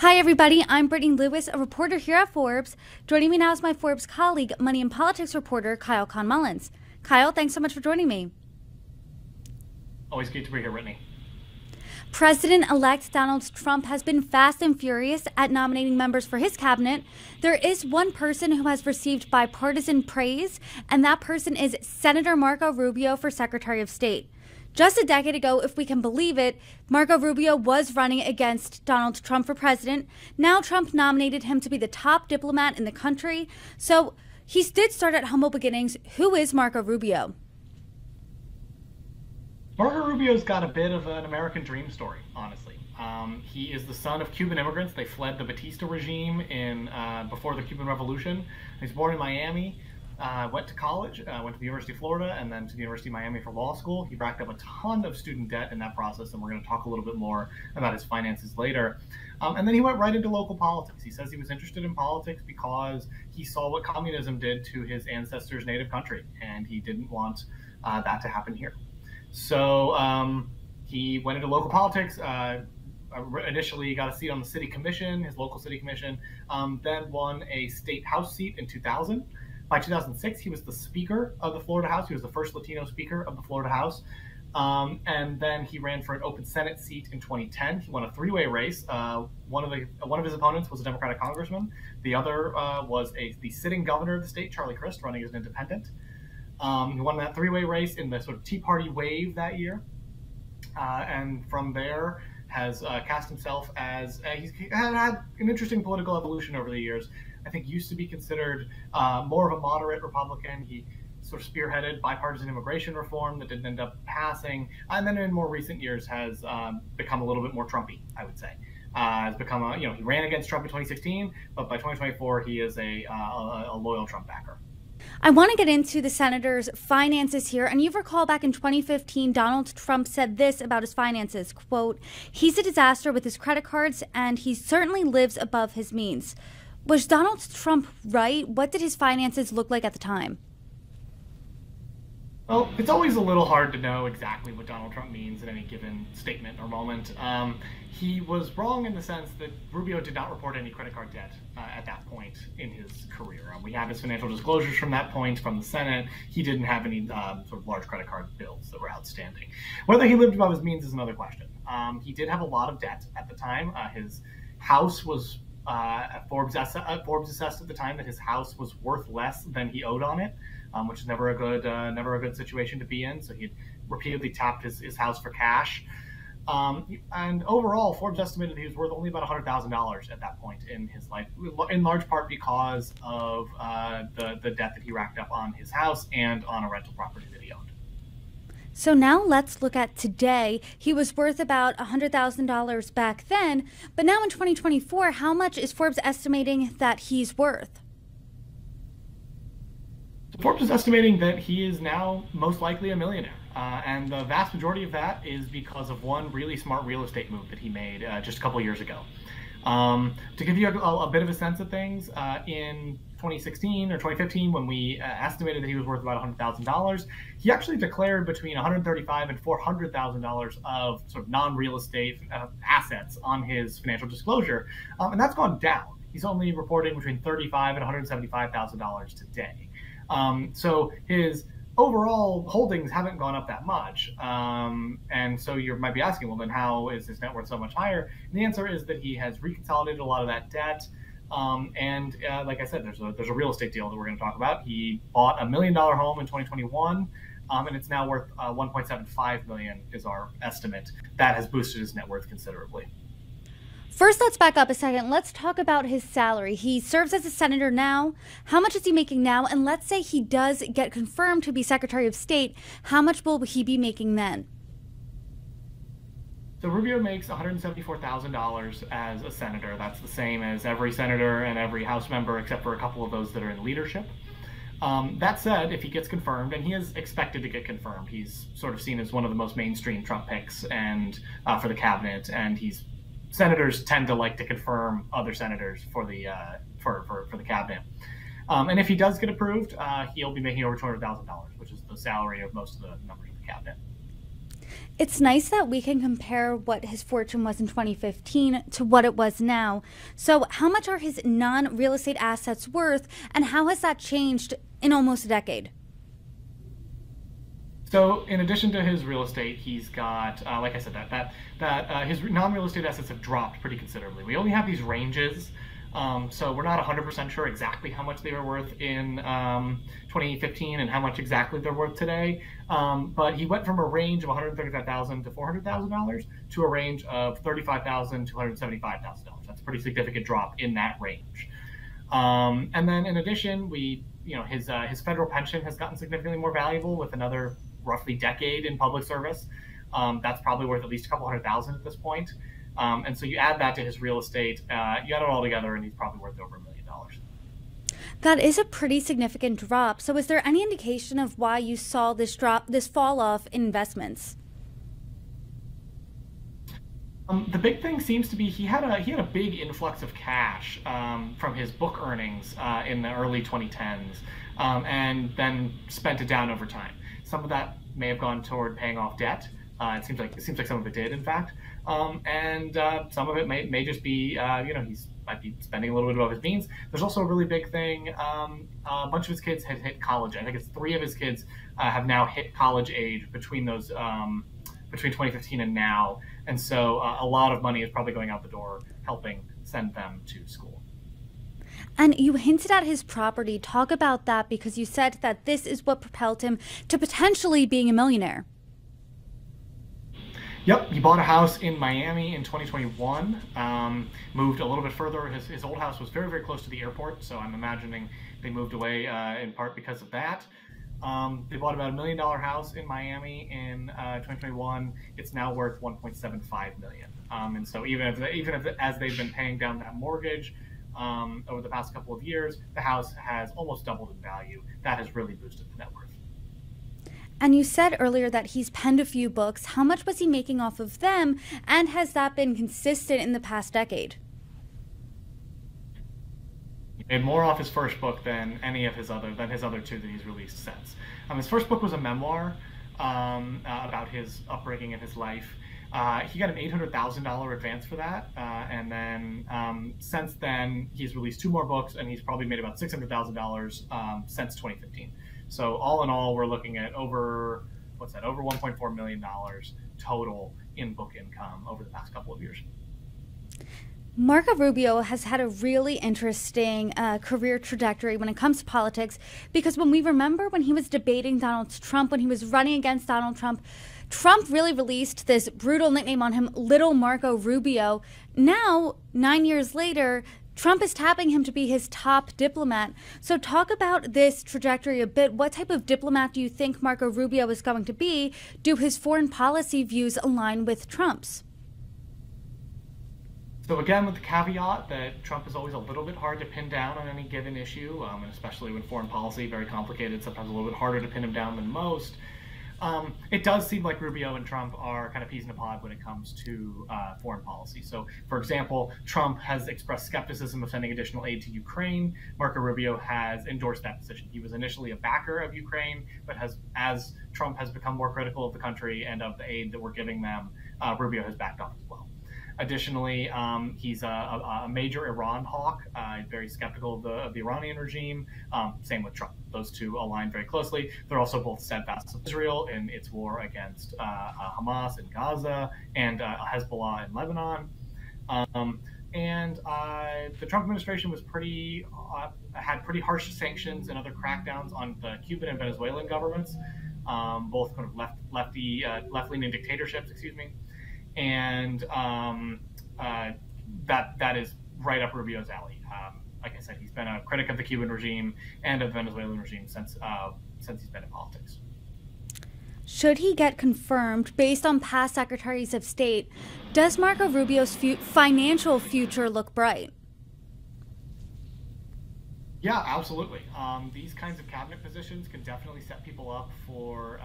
Hi, everybody. I'm Brittany Lewis, a reporter here at Forbes. Joining me now is my Forbes colleague, Money and Politics reporter, Khan-Mullins. Kyle, thanks so much for joining me. Always good to be here, Brittany. President-elect Donald Trump has been fast and furious at nominating members for his cabinet. There is one person who has received bipartisan praise, and that person is Senator Marco Rubio for Secretary of State. Just a decade ago, if we can believe it, Marco Rubio was running against Donald Trump for president. Now Trump nominated him to be the top diplomat in the country. So he did start at humble beginnings. Who is Marco Rubio? Marco Rubio's got a bit of an American dream story, honestly. He is the son of Cuban immigrants. They fled the Batista regime before the Cuban Revolution. He's born in Miami. Went to college, went to the University of Florida, and then to the University of Miami for law school. He racked up a ton of student debt in that process, and we're going to talk a little bit more about his finances later. And then he went right into local politics. He says he was interested in politics because he saw what communism did to his ancestors' native country, and he didn't want that to happen here. So he went into local politics. Initially, he got a seat on the city commission, his local city commission, then won a state house seat in 2000. By 2006, he was the Speaker of the Florida House. He was the first Latino Speaker of the Florida House. And then he ran for an open Senate seat in 2010. He won a three-way race. One of his opponents was a Democratic congressman. The other was the sitting governor of the state, Charlie Crist, running as an independent. He won that three-way race in the sort of Tea Party wave that year. And from there has cast himself as he's had an interesting political evolution over the years. I think used to be considered more of a moderate Republican. He sort of spearheaded bipartisan immigration reform that didn't end up passing, and then in more recent years has become a little bit more Trumpy, I would say. Has become he ran against Trump in 2016, but by 2024 he is a loyal Trump backer. I want to get into the senator's finances here. And you recall back in 2015, Donald Trump said this about his finances, quote, "He's a disaster with his credit cards, and he certainly lives above his means." Was Donald Trump right? What did his finances look like at the time? Well, it's always a little hard to know exactly what Donald Trump means in any given statement or moment. He was wrong in the sense that Rubio did not report any credit card debt at that point in his career. We have his financial disclosures from that point from the Senate. He didn't have any sort of large credit card bills that were outstanding. Whether he lived above his means is another question. He did have a lot of debt at the time. His house was Forbes assessed at the time that his house was worth less than he owed on it, which is never a good situation to be in. So he repeatedly tapped his house for cash. And overall, Forbes estimated he was worth only about $100,000 at that point in his life, in large part because of the debt that he racked up on his house and on a rental property that he owned. So now let's look at today. He was worth about $100,000 back then, but now in 2024, how much is Forbes estimating that he's worth? Forbes is estimating that he is now most likely a millionaire. And the vast majority of that is because of one really smart real estate move that he made just a couple years ago. To give you a bit of a sense of things, in 2016 or 2015, when we estimated that he was worth about $100,000, he actually declared between $135,000 and $400,000 of sort of non-real estate assets on his financial disclosure, and that's gone down. He's only reporting between $35,000 and $175,000 today. So his overall holdings haven't gone up that much. And so you might be asking, well, then how is his net worth so much higher? And the answer is that he has reconsolidated a lot of that debt. Like I said, there's a real estate deal that we're going to talk about. He bought a $1 million home in 2021, and it's now worth $1.75 million is our estimate. That has boosted his net worth considerably. First, let's back up a second. Let's talk about his salary. He serves as a senator now. How much is he making now? And let's say he does get confirmed to be Secretary of State. How much will he be making then? So Rubio makes $174,000 as a senator. That's the same as every senator and every House member, except for a couple of those that are in leadership. That said, if he gets confirmed, and he is expected to get confirmed, he's sort of seen as one of the most mainstream Trump picks and for the cabinet, and senators tend to like to confirm other senators for the cabinet. And if he does get approved, he'll be making over $200,000, which is the salary of most of the members of the cabinet. It's nice that we can compare what his fortune was in 2015 to what it was now. So, how much are his non real estate assets worth, and how has that changed in almost a decade? So, in addition to his real estate, he's got, like I said, that his non-real estate assets have dropped pretty considerably. We only have these ranges, so we're not 100% sure exactly how much they were worth in 2015 and how much exactly they're worth today. But he went from a range of $135,000 to $400,000 to a range of $35,000 to $175,000. That's a pretty significant drop in that range. And then, in addition, his federal pension has gotten significantly more valuable with another roughly decade in public service. That's probably worth at least a couple $100,000 at this point. And so you add that to his real estate, you add it all together, and he's probably worth over $1 million. That is a pretty significant drop. So, is there any indication of why you saw this fall off in investments? The big thing seems to be he had a big influx of cash from his book earnings in the early 2010s, and then spent it down over time. Some of that may have gone toward paying off debt. It seems like some of it did, in fact, and some of it may just be might be spending a little bit above his means. There's also a really big thing. A bunch of his kids had hit college. I think it's 3 of his kids have now hit college age between 2015 and now. And so a lot of money is probably going out the door helping send them to school. And you hinted at his property. Talk about that, because you said that this is what propelled him to potentially being a millionaire. Yep, he bought a house in Miami in 2021, moved a little bit further. His old house was very, very close to the airport, so I'm imagining they moved away in part because of that. They bought about $1 million house in Miami in 2021. It's now worth $1.75 million. And so even as they've been paying down that mortgage over the past couple of years, the house has almost doubled in value. That has really boosted the net worth. And you said earlier that he's penned a few books. How much was he making off of them? And has that been consistent in the past decade? He made more off his first book than his other 2 that he's released since. His first book was a memoir about his upbringing and his life. He got an $800,000 advance for that, and then since then he's released 2 more books, and he's probably made about $600,000 since 2015. So all in all, we're looking at over $1.4 million total in book income over the past couple of years. Marco Rubio has had a really interesting career trajectory when it comes to politics, because when he was debating Donald Trump, when he was running against Donald Trump, Trump really released this brutal nickname on him, Little Marco Rubio. Now, 9 years later, Trump is tapping him to be his top diplomat. So talk about this trajectory a bit. What type of diplomat do you think Marco Rubio is going to be? Do his foreign policy views align with Trump's? So again, with the caveat that Trump is always a little bit hard to pin down on any given issue, and especially when foreign policy, very complicated, sometimes a little bit harder to pin him down than most. It does seem like Rubio and Trump are kind of peas in a pod when it comes to foreign policy. So, for example, Trump has expressed skepticism of sending additional aid to Ukraine. Marco Rubio has endorsed that position. He was initially a backer of Ukraine, but as Trump has become more critical of the country and of the aid that we're giving them, Rubio has backed off as well. Additionally, he's a major Iran hawk, very skeptical of the Iranian regime. Same with Trump. Those two align very closely. They're also both steadfast with Israel in its war against Hamas in Gaza and Hezbollah in Lebanon. And the Trump administration was had pretty harsh sanctions and other crackdowns on the Cuban and Venezuelan governments, both kind of left-leaning dictatorships, and that is right up Rubio's alley. Like I said, he's been a critic of the Cuban regime and of the Venezuelan regime since he's been in politics. Should he get confirmed, based on past secretaries of state, does Marco Rubio's financial future look bright? Yeah, absolutely. These kinds of cabinet positions can definitely set people up for,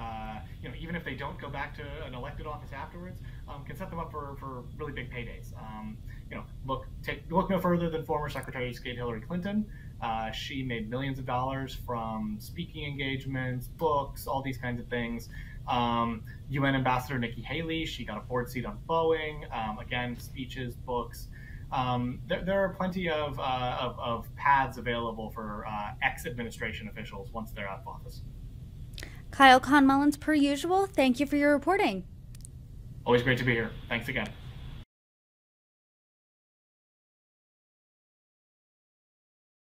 even if they don't go back to an elected office afterwards, can set them up for really big paydays. Look no further than former Secretary of State Hillary Clinton. She made millions of dollars from speaking engagements, books, all these kinds of things. UN Ambassador Nikki Haley, she got a board seat on Boeing. Again, speeches, books. There are plenty of paths available for ex-administration officials once they're out of office. Kyle Khan-Mullins, per usual, thank you for your reporting. Always great to be here. Thanks again.